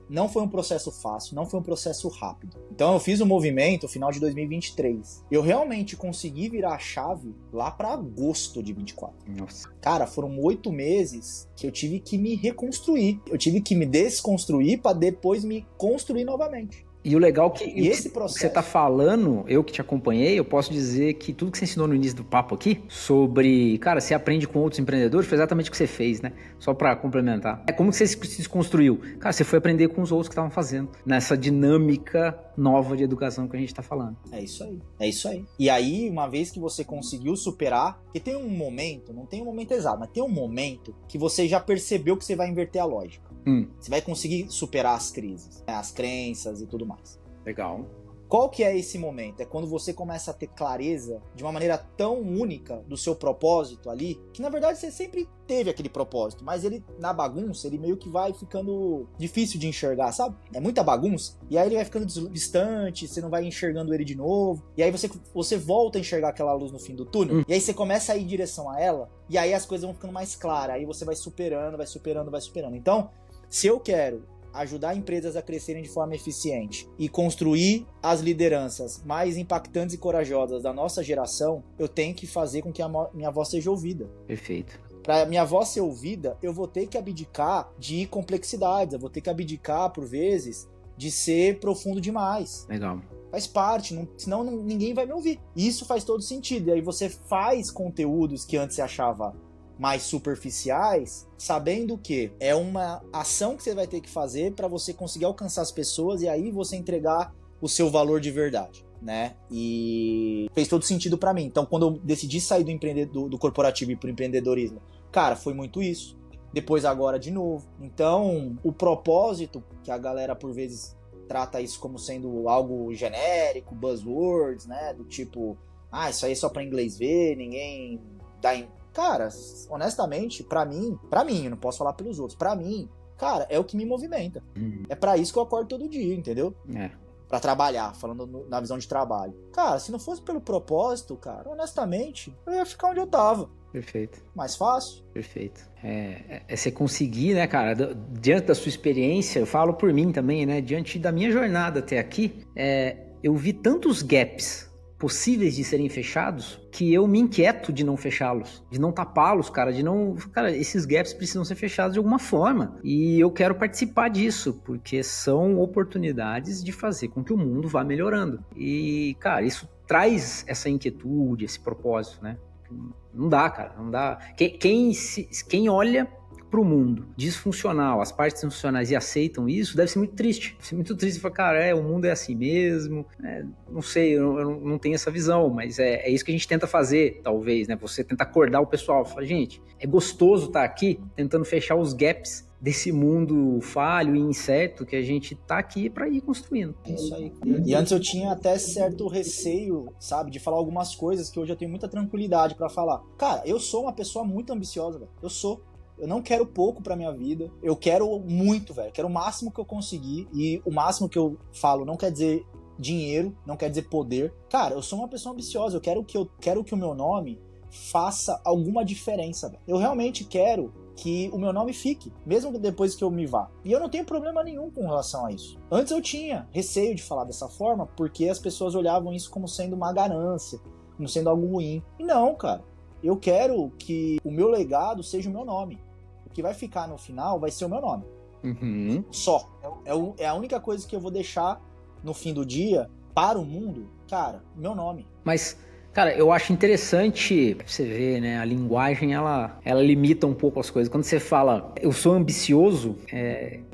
Não foi um processo fácil, não foi um processo rápido. Então, eu fiz o movimento no final de 2023. Eu realmente consegui virar a chave lá pra agosto de 24. Nossa. Cara, foram 8 meses que eu tive que me reconstruir. Eu tive que me desconstruir pra depois me construir novamente. E o legal que esse processo que você tá falando, eu que te acompanhei, eu posso dizer que tudo que você ensinou no início do papo aqui, sobre, cara, você aprende com outros empreendedores, foi exatamente o que você fez, né? Só pra complementar. Como que você se desconstruiu? Cara, você foi aprender com os outros que estavam fazendo, nessa dinâmica nova de educação que a gente tá falando. É isso aí, é isso aí. E aí, uma vez que você conseguiu superar, porque tem um momento, não tem um momento exato, mas tem um momento que você já percebeu que você vai inverter a lógica. Você vai conseguir superar as crises, né, as crenças e tudo mais. Legal. Qual que é esse momento? É quando você começa a ter clareza de uma maneira tão única do seu propósito ali, que na verdade você sempre teve aquele propósito, mas ele, na bagunça, ele meio que vai ficando difícil de enxergar, sabe? É muita bagunça, e aí ele vai ficando distante, você não vai enxergando ele de novo, e aí você volta a enxergar aquela luz no fim do túnel, e aí você começa a ir em direção a ela, e aí as coisas vão ficando mais claras, aí você vai superando, vai superando, vai superando. Então, se eu quero ajudar empresas a crescerem de forma eficiente e construir as lideranças mais impactantes e corajosas da nossa geração, eu tenho que fazer com que a minha voz seja ouvida. Perfeito. Para minha voz ser ouvida, eu vou ter que abdicar de complexidades, eu vou ter que abdicar, por vezes, de ser profundo demais. Legal. Faz parte, senão ninguém vai me ouvir. E isso faz todo sentido. E aí você faz conteúdos que antes você achava mais superficiais, sabendo que é uma ação que você vai ter que fazer para você conseguir alcançar as pessoas e aí você entregar o seu valor de verdade, né? E fez todo sentido para mim. Então, quando eu decidi sair do corporativo e pro empreendedorismo, cara, foi muito isso. Depois agora de novo. Então, o propósito, que a galera por vezes trata isso como sendo algo genérico, buzzwords, né? Do tipo, isso aí é só para inglês ver, ninguém dá Cara, honestamente, pra mim, eu não posso falar pelos outros, pra mim, cara, é o que me movimenta. É pra isso que eu acordo todo dia, entendeu? Pra trabalhar, falando na visão de trabalho. Cara, se não fosse pelo propósito, cara, honestamente, eu ia ficar onde eu tava. Perfeito. Mais fácil. Perfeito. É você conseguir, né, cara, diante da sua experiência, eu falo por mim também, né, diante da minha jornada até aqui, eu vi tantos gaps possíveis de serem fechados, que eu me inquieto de não fechá-los, de não tapá-los, cara, de não... Cara, esses gaps precisam ser fechados de alguma forma. E eu quero participar disso, porque são oportunidades de fazer com que o mundo vá melhorando. E, cara, isso traz essa inquietude, esse propósito, né? Não dá, cara, não dá. Quem olha pro mundo disfuncional, as partes disfuncionais e aceitam isso, deve ser muito triste. Deve ser muito triste falar, cara, o mundo é assim mesmo. Não sei, eu não tenho essa visão, mas é isso que a gente tenta fazer, talvez, né? Você tenta acordar o pessoal, fala, gente, é gostoso estar aqui tentando fechar os gaps desse mundo falho e incerto que a gente tá aqui para ir construindo. É isso aí. E antes eu tinha até certo receio, sabe, de falar algumas coisas que hoje eu tenho muita tranquilidade para falar. Cara, eu sou uma pessoa muito ambiciosa, velho. Eu não quero pouco pra minha vida. Eu quero muito, velho. Eu quero o máximo que eu conseguir. E o máximo que eu falo não quer dizer dinheiro, não quer dizer poder. Cara, eu sou uma pessoa ambiciosa. Eu quero que o meu nome faça alguma diferença, velho. Eu realmente quero que o meu nome fique, mesmo depois que eu me vá. E eu não tenho problema nenhum com relação a isso. Antes eu tinha receio de falar dessa forma, porque as pessoas olhavam isso como sendo uma ganância, como sendo algo ruim. E não, cara. Eu quero que o meu legado seja o meu nome. O que vai ficar no final vai ser o meu nome. Uhum. Só. É a única coisa que eu vou deixar no fim do dia para o mundo, cara, meu nome. Mas, cara, eu acho interessante você ver, né? A linguagem, ela limita um pouco as coisas. Quando você fala, eu sou ambicioso,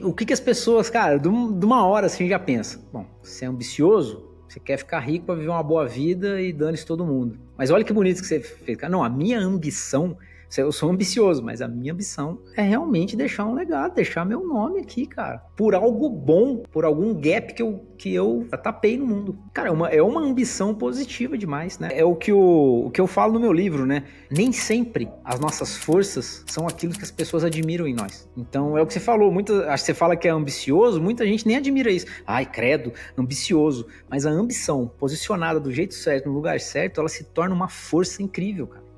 o que as pessoas, cara, de uma hora assim já pensa. Bom, você é ambicioso, você quer ficar rico para viver uma boa vida e dane-se todo mundo. Mas olha que bonito que você fez. Cara, não, a minha ambição... Eu sou ambicioso, mas a minha ambição é realmente deixar um legado, deixar meu nome aqui, cara. Por algo bom, por algum gap que eu tapei no mundo. Cara, é uma ambição positiva demais, né? É o que eu falo no meu livro, né? Nem sempre as nossas forças são aquilo que as pessoas admiram em nós. Então, é o que você falou. Acho que você fala que é ambicioso, muita gente nem admira isso. Ai, credo, ambicioso. Mas a ambição posicionada do jeito certo, no lugar certo, ela se torna uma força incrível, cara.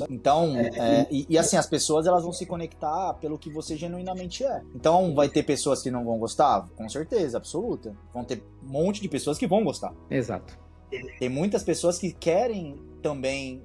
Então, e assim, as pessoas elas vão se conectar pelo que você genuinamente é. Então, vai ter pessoas que não vão gostar? Com certeza, absoluta. Vão ter um monte de pessoas que vão gostar. Exato. Tem muitas pessoas que querem também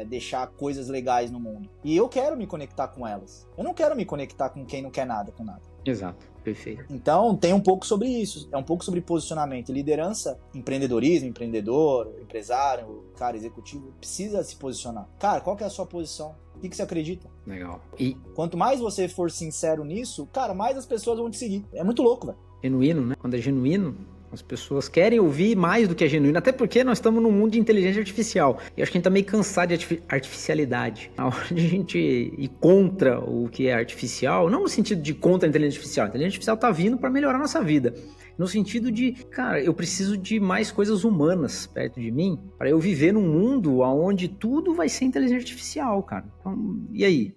deixar coisas legais no mundo. E eu quero me conectar com elas. Eu não quero me conectar com quem não quer nada com nada. Exato, perfeito. Então, tem um pouco sobre isso. É um pouco sobre posicionamento. Liderança, empreendedorismo, empreendedor, empresário, cara, executivo, precisa se posicionar. Cara, qual que é a sua posição? O que você acredita? Legal. E quanto mais você for sincero nisso, cara, mais as pessoas vão te seguir. É muito louco, velho. Genuíno, né? Quando é genuíno, as pessoas querem ouvir mais do que é genuíno, até porque nós estamos num mundo de inteligência artificial. E acho que a gente tá meio cansado de artificialidade. A hora de a gente ir contra o que é artificial, não no sentido de contra a inteligência artificial. A inteligência artificial tá vindo para melhorar a nossa vida. No sentido de, cara, eu preciso de mais coisas humanas perto de mim para eu viver num mundo onde tudo vai ser inteligência artificial, cara. Então, e aí?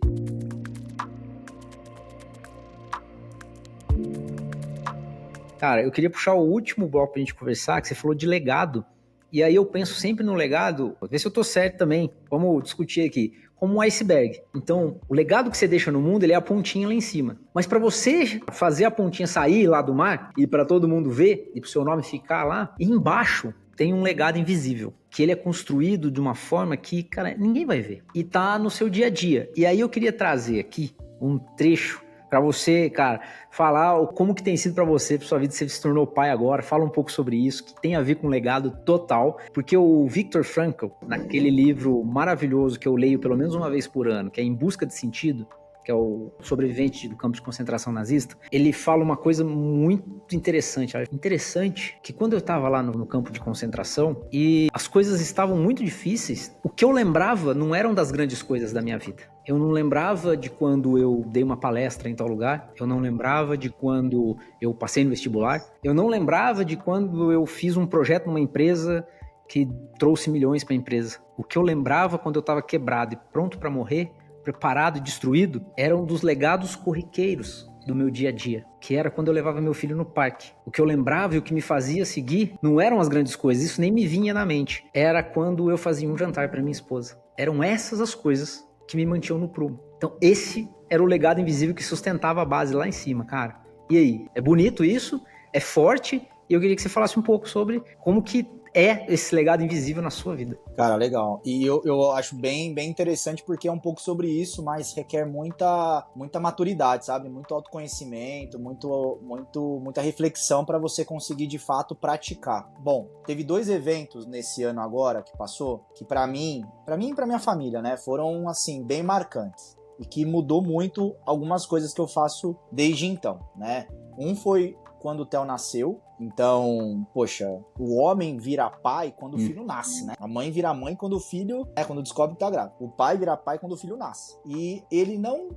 Cara, eu queria puxar o último bloco pra gente conversar, que você falou de legado. E aí eu penso sempre no legado, ver se eu tô certo também, vamos discutir aqui, como um iceberg. Então, o legado que você deixa no mundo, ele é a pontinha lá em cima. Mas para você fazer a pontinha sair lá do mar, e para todo mundo ver, e pro seu nome ficar lá, embaixo tem um legado invisível, que ele é construído de uma forma que, cara, ninguém vai ver. E tá no seu dia a dia. E aí eu queria trazer aqui um trecho para você, cara, falar como que tem sido para você, pra sua vida, você se tornou pai agora, fala um pouco sobre isso, que tem a ver com legado total, porque o Viktor Frankl, naquele livro maravilhoso que eu leio pelo menos uma vez por ano, que é Em Busca de Sentido, que é o sobrevivente do campo de concentração nazista, ele fala uma coisa muito interessante. Interessante que quando eu estava lá no campo de concentração e as coisas estavam muito difíceis, o que eu lembrava não eram das grandes coisas da minha vida. Eu não lembrava de quando eu dei uma palestra em tal lugar, eu não lembrava de quando eu passei no vestibular, eu não lembrava de quando eu fiz um projeto numa empresa que trouxe milhões para a empresa. O que eu lembrava quando eu estava quebrado e pronto para morrer, preparado e destruído, eram dos legados corriqueiros do meu dia a dia, que era quando eu levava meu filho no parque. O que eu lembrava e o que me fazia seguir não eram as grandes coisas, isso nem me vinha na mente. Era quando eu fazia um jantar para minha esposa. Eram essas as coisas que me mantinham no prumo. Então esse era o legado invisível que sustentava a base lá em cima, cara. E aí? É bonito isso? É forte? E eu queria que você falasse um pouco sobre como que é esse legado invisível na sua vida. Cara, legal. E eu acho bem interessante porque é um pouco sobre isso, mas requer muita maturidade, sabe? Muito autoconhecimento, muita reflexão para você conseguir, de fato, praticar. Bom, teve 2 eventos nesse ano agora que passou, que para mim e pra minha família, né, foram, assim, bem marcantes. E que mudou muito algumas coisas que eu faço desde então, né? Um foi quando o Theo nasceu. Então, poxa, o homem vira pai quando o filho nasce, né? A mãe vira mãe quando o filho, quando descobre que tá grávida. O pai vira pai quando o filho nasce. E ele não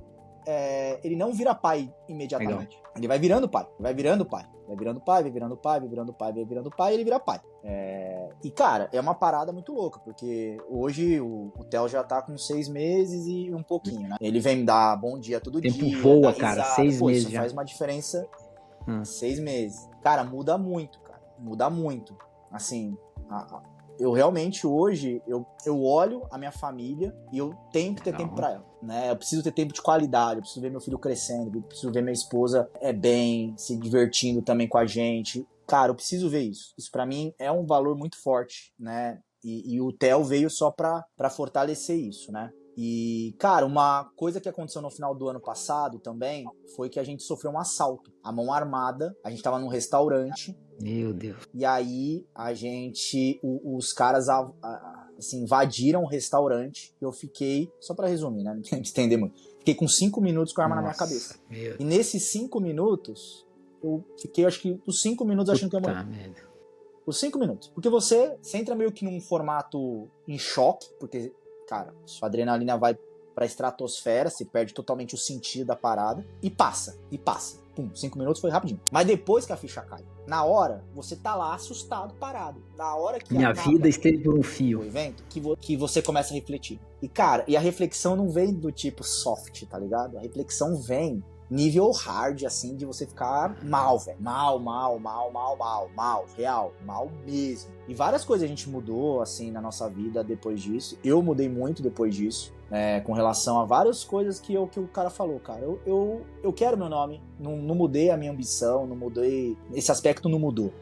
vira pai imediatamente. Legal. Ele vai virando pai, vai virando pai, vai virando pai, vai virando pai, vai virando pai, vai virando pai, e ele vira pai. E, cara, é uma parada muito louca, porque hoje o Theo já tá com 6 meses e um pouquinho, né? Ele vem me dar bom dia todo dia. O tempo voa, cara, 6 meses isso já. Faz uma diferença. 6 meses. Cara, muda muito, cara. Muda muito. Assim, eu realmente hoje, eu olho a minha família e eu tenho que ter tempo pra ela, né? Eu preciso ter tempo de qualidade, eu preciso ver meu filho crescendo, eu preciso ver minha esposa bem, se divertindo também com a gente. Cara, eu preciso ver isso. Isso pra mim é um valor muito forte, né? E o Theo veio só pra fortalecer isso, né? E, cara, uma coisa que aconteceu no final do ano passado também foi que a gente sofreu um assalto, a mão armada. A gente tava num restaurante. Meu Deus. E aí os caras assim, invadiram o restaurante. E eu fiquei, só pra resumir, né, não tem que estender muito, fiquei com 5 minutos com a arma na minha cabeça. E nesses 5 minutos eu fiquei, acho que os 5 minutos achando que eu ia morrer. Os 5 minutos, porque você entra meio que num formato em choque, porque, cara, sua adrenalina vai pra estratosfera, você perde totalmente o sentido da parada, e passa. Pum, 5 minutos foi rapidinho. Mas depois que a ficha cai, na hora, você tá lá assustado, parado. Na hora que minha vida esteve por um fio. O evento, que você começa a refletir. E, cara, a reflexão não vem do tipo soft, tá ligado? A reflexão vem nível hard, assim, de você ficar mal, velho. Mal, real, mal mesmo. E várias coisas a gente mudou, assim, na nossa vida depois disso. Eu mudei muito depois disso, com relação a várias coisas que o cara falou, cara. Eu quero meu nome, não mudei a minha ambição, não mudei, esse aspecto não mudou.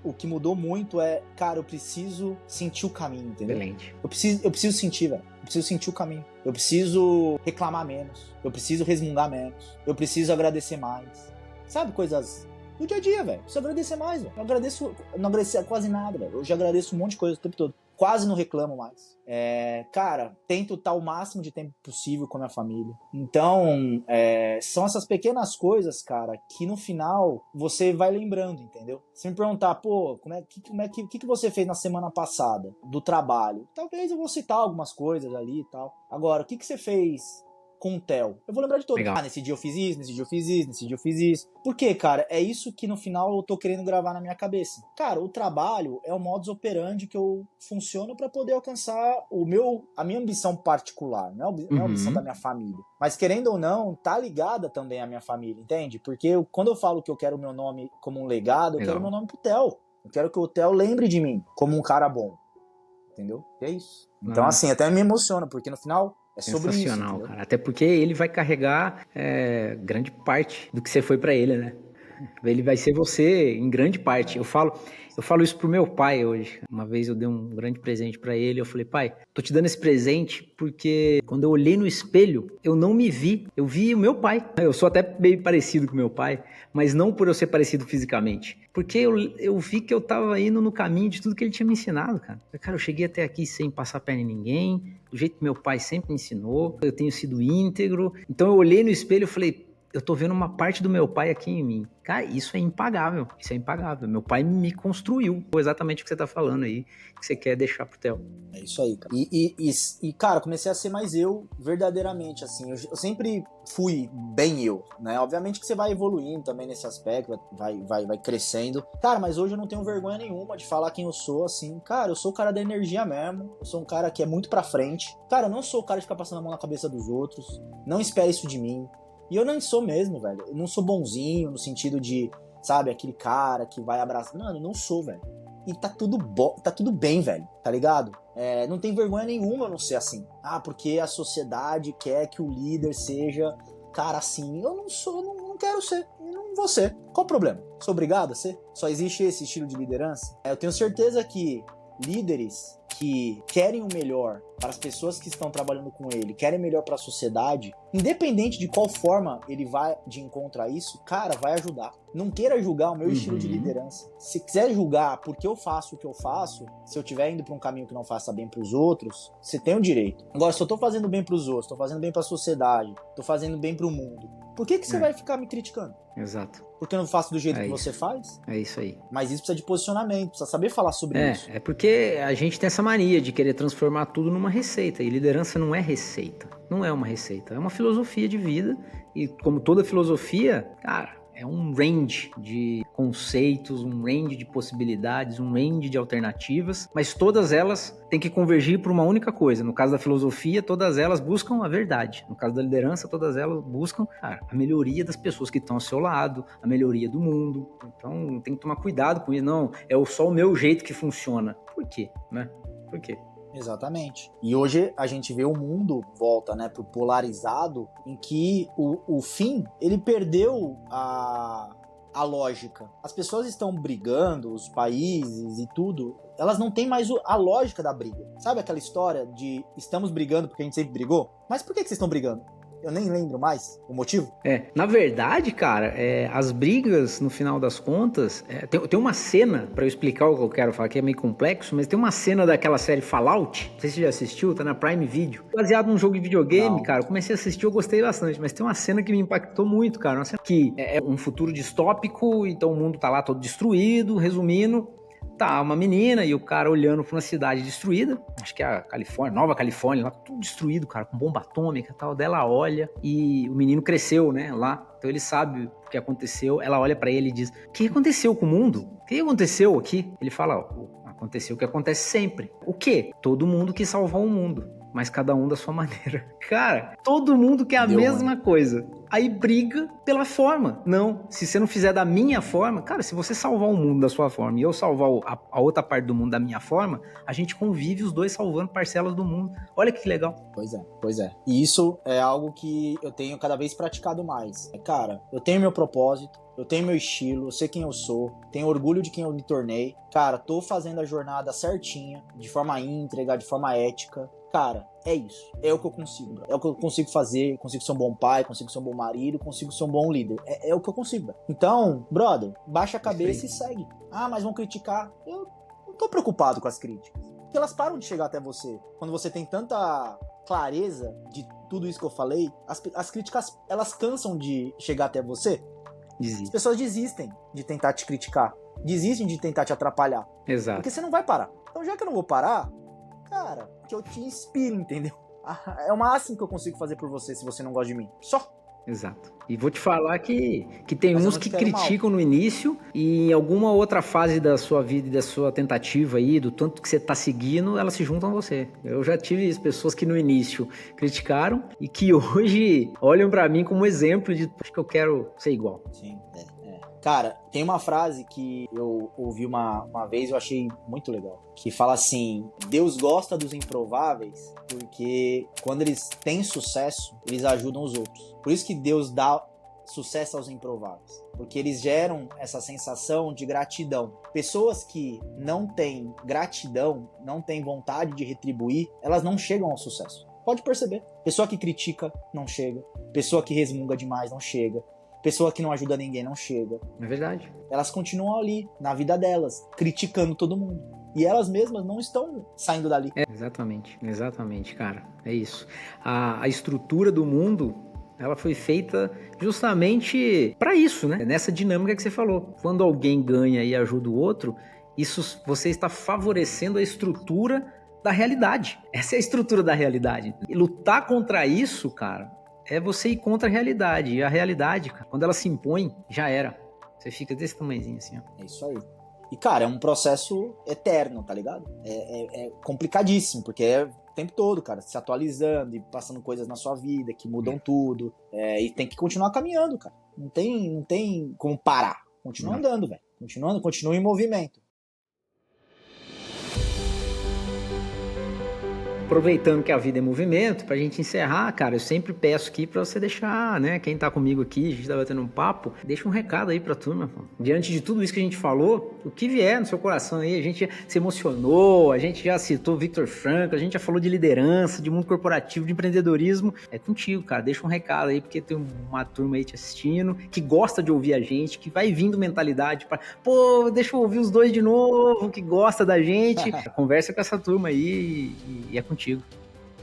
O que mudou muito cara, eu preciso sentir o caminho, entendeu? Excelente. Eu preciso sentir, velho. Eu preciso sentir o caminho. Eu preciso reclamar menos. Eu preciso resmungar menos. Eu preciso agradecer mais. Sabe, coisas do dia a dia, velho. Preciso agradecer mais, velho. Eu não agradeço quase nada, velho. Eu já agradeço um monte de coisa o tempo todo. Quase não reclamo mais. Cara, tento estar o máximo de tempo possível com a minha família. Então, são essas pequenas coisas, cara, que no final você vai lembrando, entendeu? Se me perguntar, pô, o que você fez na semana passada do trabalho? Talvez eu vou citar algumas coisas ali e tal. Agora, o que você fez com o Theo? Eu vou lembrar de todos. Legal. Nesse dia eu fiz isso, nesse dia eu fiz isso, nesse dia eu fiz isso. Por quê, cara? É isso que no final eu tô querendo gravar na minha cabeça. Cara, o trabalho é o modus operandi que eu funciono pra poder alcançar a minha ambição particular, não é a ambição da minha família. Mas querendo ou não, tá ligada também à minha família, entende? Porque quando eu falo que eu quero o meu nome como um legado, eu quero o meu nome pro Theo. Eu quero que o Theo lembre de mim como um cara bom. Entendeu? E é isso. Então, assim, até me emociona, porque no final é sobre isso. Sensacional, cara. Até porque ele vai carregar grande parte do que você foi pra ele, né? Ele vai ser você em grande parte. Eu falo isso pro meu pai hoje. Uma vez eu dei um grande presente pra ele. Eu falei, pai, tô te dando esse presente porque quando eu olhei no espelho, eu não me vi. Eu vi o meu pai. Eu sou até meio parecido com meu pai, mas não por eu ser parecido fisicamente. Porque eu vi que eu tava indo no caminho de tudo que ele tinha me ensinado, cara. Cara, eu cheguei até aqui sem passar perna em ninguém, do jeito que meu pai sempre me ensinou. Eu tenho sido íntegro. Então eu olhei no espelho e falei, eu tô vendo uma parte do meu pai aqui em mim. Cara, isso é impagável. Isso é impagável. Meu pai me construiu. Exatamente o que você tá falando aí, que você quer deixar pro Theo. É isso aí, cara. E cara, comecei a ser mais eu, verdadeiramente, assim. Eu sempre fui bem eu, né? Obviamente que você vai evoluindo também nesse aspecto, vai crescendo. Cara, mas hoje eu não tenho vergonha nenhuma de falar quem eu sou, assim. Cara, eu sou o cara da energia mesmo. Eu sou um cara que é muito pra frente. Cara, eu não sou o cara de ficar passando a mão na cabeça dos outros. Não espere isso de mim. E eu nem sou mesmo, velho. Eu não sou bonzinho no sentido de, sabe, aquele cara que vai abraçar. Mano, eu não sou, velho. E tá tudo bem, velho. Tá ligado? Não tem vergonha nenhuma eu não ser assim. Ah, porque a sociedade quer que o líder seja cara assim. Eu não sou, não quero ser. você. Qual o problema? Sou obrigado a ser? Só existe esse estilo de liderança? Eu tenho certeza que líderes que querem o melhor para as pessoas que estão trabalhando com ele, querem o melhor para a sociedade, independente de qual forma ele vai de encontro a isso, cara, vai ajudar. Não queira julgar o meu estilo de liderança. Se quiser julgar porque eu faço o que eu faço, se eu estiver indo para um caminho que não faça bem para os outros, você tem o direito. Agora, se eu estou fazendo bem para os outros, estou fazendo bem para a sociedade, estou fazendo bem para o mundo, por que você vai ficar me criticando? Exato. Porque eu não faço do jeito que você faz? É isso aí. Mas isso precisa de posicionamento, precisa saber falar sobre isso. É porque a gente tem essa mania de querer transformar tudo numa receita. E liderança não é receita. Não é uma receita. É uma filosofia de vida. E como toda filosofia, cara, é um range de conceitos, um range de possibilidades, um range de alternativas, mas todas elas têm que convergir para uma única coisa. No caso da filosofia, todas elas buscam a verdade. No caso da liderança, todas elas buscam, cara, a melhoria das pessoas que estão ao seu lado, a melhoria do mundo. Então, tem que tomar cuidado com isso. Não, é só o meu jeito que funciona. Por quê, né? Por quê? Exatamente. E hoje a gente vê o mundo volta, né, pro polarizado, em que o fim, ele perdeu a lógica. As pessoas estão brigando, os países e tudo, elas não têm mais a lógica da briga. Sabe aquela história de estamos brigando porque a gente sempre brigou? Mas por que vocês estão brigando? Eu nem lembro mais o motivo. Na verdade, cara, as brigas, no final das contas, tem uma cena, pra eu explicar o que eu quero falar, que é meio complexo, mas tem uma cena daquela série Fallout, não sei se você já assistiu, tá na Prime Video, baseado num jogo de videogame, não. Cara, eu comecei a assistir, eu gostei bastante, mas tem uma cena que me impactou muito, cara, uma cena que é um futuro distópico, então o mundo tá lá todo destruído, resumindo, tá uma menina e o cara olhando pra uma cidade destruída, acho que é a Califórnia, Nova Califórnia, lá tudo destruído, cara, com bomba atômica e tal, dela olha e o menino cresceu, né, lá, então ele sabe o que aconteceu, ela olha pra ele e diz, o que aconteceu com o mundo? O que aconteceu aqui? Ele fala, aconteceu o que acontece sempre. O quê? Todo mundo quis salvar o mundo, mas cada um da sua maneira. Cara, todo mundo quer a mesma coisa. Aí briga pela forma. Não, se você não fizer da minha forma, cara, se você salvar o mundo da sua forma e eu salvar a outra parte do mundo da minha forma, a gente convive os dois salvando parcelas do mundo. Olha que legal. Pois é. E isso é algo que eu tenho cada vez praticado mais. Cara, eu tenho meu propósito, eu tenho meu estilo, eu sei quem eu sou, tenho orgulho de quem eu me tornei. Cara, tô fazendo a jornada certinha, de forma íntegra, de forma ética. Cara, é isso. É o que eu consigo, bro. É o que eu consigo fazer. Eu consigo ser um bom pai, consigo ser um bom marido, consigo ser um bom líder. É o que eu consigo, bro. Então, brother, baixa a cabeça e segue. Ah, mas vão criticar. Eu não tô preocupado com as críticas. Porque elas param de chegar até você. Quando você tem tanta clareza de tudo isso que eu falei, as críticas, elas cansam de chegar até você. As pessoas desistem de tentar te criticar. Desistem de tentar te atrapalhar. Exato. Porque você não vai parar. Então, já que eu não vou parar, cara, que eu te inspiro, entendeu? É o máximo que eu consigo fazer por você se você não gosta de mim. Só. Exato. E vou te falar que tem uns que criticam no início e em alguma outra fase da sua vida e da sua tentativa aí, do tanto que você tá seguindo, elas se juntam a você. Eu já tive pessoas que no início criticaram e que hoje olham pra mim como exemplo de acho que eu quero ser igual. Sim, Cara, tem uma frase que eu ouvi uma vez e eu achei muito legal. Que fala assim, Deus gosta dos improváveis porque quando eles têm sucesso, eles ajudam os outros. Por isso que Deus dá sucesso aos improváveis. Porque eles geram essa sensação de gratidão. Pessoas que não têm gratidão, não têm vontade de retribuir, elas não chegam ao sucesso. Pode perceber. Pessoa que critica, não chega. Pessoa que resmunga demais, não chega. Pessoa que não ajuda ninguém não chega. É verdade. Elas continuam ali, na vida delas, criticando todo mundo. E elas mesmas não estão saindo dali. Exatamente, cara. É isso. A estrutura do mundo, ela foi feita justamente para isso, né? Nessa dinâmica que você falou. Quando alguém ganha e ajuda o outro, isso você está favorecendo a estrutura da realidade. Essa é a estrutura da realidade. E lutar contra isso, cara, é você ir contra a realidade. E a realidade, cara, quando ela se impõe, já era. Você fica desse tamanhozinho assim, ó. É isso aí. E, cara, é um processo eterno, tá ligado? É complicadíssimo, porque é o tempo todo, cara, se atualizando e passando coisas na sua vida que mudam tudo. E tem que continuar caminhando, cara. Não tem como parar. Continua andando, velho. Continua em movimento. aproveitando que a vida é movimento, pra gente encerrar, cara, eu sempre peço aqui pra você deixar, né, quem tá comigo aqui, a gente tá batendo um papo, deixa um recado aí pra turma, pô. Diante de tudo isso que a gente falou, o que vier no seu coração aí, a gente se emocionou, a gente já citou Viktor Frankl, a gente já falou de liderança, de mundo corporativo, de empreendedorismo, é contigo, cara, deixa um recado aí, porque tem uma turma aí te assistindo, que gosta de ouvir a gente, que vai vindo mentalidade pra, pô, deixa eu ouvir os dois de novo, que gosta da gente, conversa com essa turma aí e é contigo.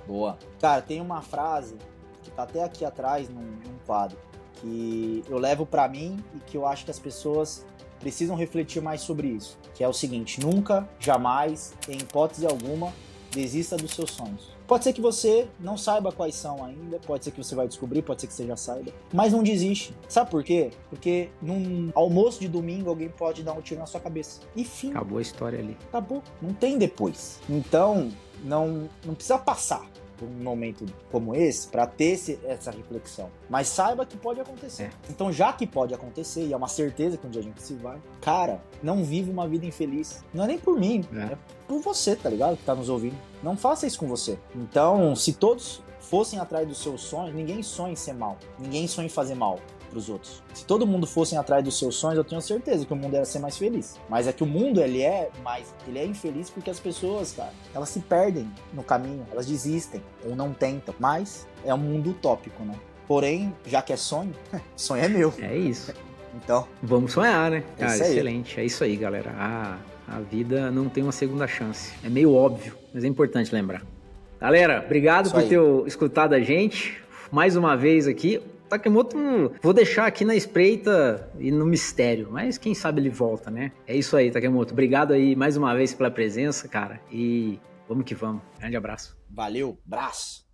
Boa. Cara, tem uma frase que tá até aqui atrás num quadro, que eu levo pra mim e que eu acho que as pessoas precisam refletir mais sobre isso, que é o seguinte: nunca, jamais, em hipótese alguma, desista dos seus sonhos. Pode ser que você não saiba quais são ainda, pode ser que você vai descobrir, pode ser que você já saiba, mas não desiste. Sabe por quê? Porque num almoço de domingo alguém pode dar um tiro na sua cabeça. E fim. Acabou a história ali. Acabou. Não tem depois. Então, não precisa passar por um momento como esse para ter essa reflexão. Mas saiba que pode acontecer. Então, já que pode acontecer, e é uma certeza que um dia a gente se vai, cara, não vive uma vida infeliz. Não é nem por mim, é por você, tá ligado? Que tá nos ouvindo. Não faça isso com você. Então, se todos fossem atrás dos seus sonhos, ninguém sonha em ser mal. Ninguém sonha em fazer mal pros outros. Se todo mundo fosse atrás dos seus sonhos, eu tenho certeza que o mundo ia ser mais feliz. Mas é que o mundo, ele é infeliz porque as pessoas, cara, elas se perdem no caminho, elas desistem ou não tentam. Mas é um mundo utópico, né? Porém, já que é sonho, sonho é meu. É isso. Então, vamos sonhar, né? Cara, isso aí. Excelente. É isso aí, galera. A vida não tem uma segunda chance. É meio óbvio, mas é importante lembrar. Galera, obrigado por ter escutado a gente. Mais uma vez aqui. Takemoto, vou deixar aqui na espreita e no mistério, mas quem sabe ele volta, né? É isso aí, Takemoto. Obrigado aí mais uma vez pela presença, cara. E vamos que vamos. Grande abraço. Valeu, abraço.